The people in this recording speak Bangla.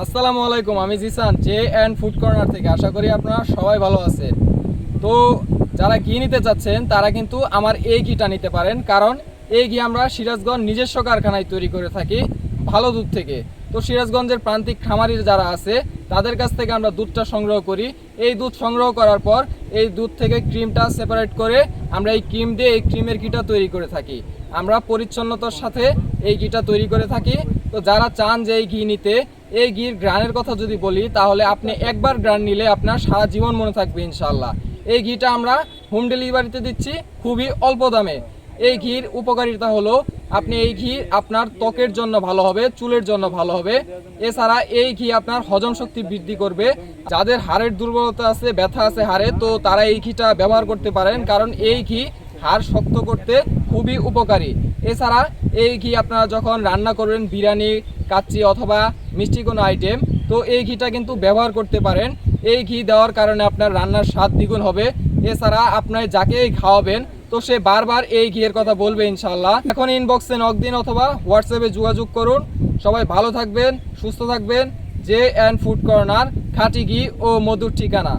আসসালামু আলাইকুম, আমি Jisan J and food corner থেকে। আশা করি আপনারা সবাই ভালো আছেন। তো যারা ঘি নিতে চাচ্ছেন তারা কিন্তু আমার এই ঘিটা নিতে পারেন, কারণ এই ঘি আমরা সিরাজগঞ্জ নিজস্ব কারখানায় তৈরি করে থাকি ভালো দুধ থেকে। তো সিরাজগঞ্জের প্রান্তিক খামারি যারা আছে তাদের কাছ থেকে আমরা দুধটা সংগ্রহ করি। এই দুধ সংগ্রহ করার পর এই দুধ থেকে ক্রিমটা সেপারেট করে আমরা এই ক্রিম দিয়ে এই ক্রিমের ঘিটা তৈরি করে থাকি। আমরা পরিচ্ছন্নতার সাথে এই ঘিটা তৈরি করে থাকি। তো যারা চান যে এই ঘি নিতে, এই ঘির গ্রানের কথা যদি বলি তাহলে আপনি একবার গ্রান নিলে আপনার সারা জীবন মনে থাকবে ইনশাল্লাহ। এই ঘিটা আমরা হোম ডেলিভারিতে দিচ্ছি খুবই অল্প দামে। এই ঘির উপকারিতা হলো আপনি এই ঘি আপনার ত্বকের জন্য ভালো হবে, চুলের জন্য ভালো হবে। এছাড়া এই ঘি আপনার হজম শক্তি বৃদ্ধি করবে। যাদের হাড়ের দুর্বলতা আছে, ব্যথা আছে হাড়ে, তো তারা এই ঘিটা ব্যবহার করতে পারেন, কারণ এই ঘি হাড় শক্ত করতে খুবই উপকারী। এছাড়া এই ঘি আপনারা যখন রান্না করবেন, বিরিয়ানি, কাচ্চি অথবা মিষ্টি কোনো আইটেম, তো এই ঘিটা কিন্তু ব্যবহার করতে পারেন। এই ঘি দেওয়ার কারণে আপনার রান্নার স্বাদ দ্বিগুণ হবে। এছাড়া আপনার যাকেই খাওয়াবেন তো সে বারবার এই ঘিয়ের কথা বলবে ইনশাল্লাহ। এখন ইনবক্সে নক দিন অথবা হোয়াটসঅ্যাপে যোগাযোগ করুন। সবাই ভালো থাকবেন, সুস্থ থাকবেন। জে অ্যান্ড ফুড কর্নার, খাঁটি ঘি ও মধুর ঠিকানা।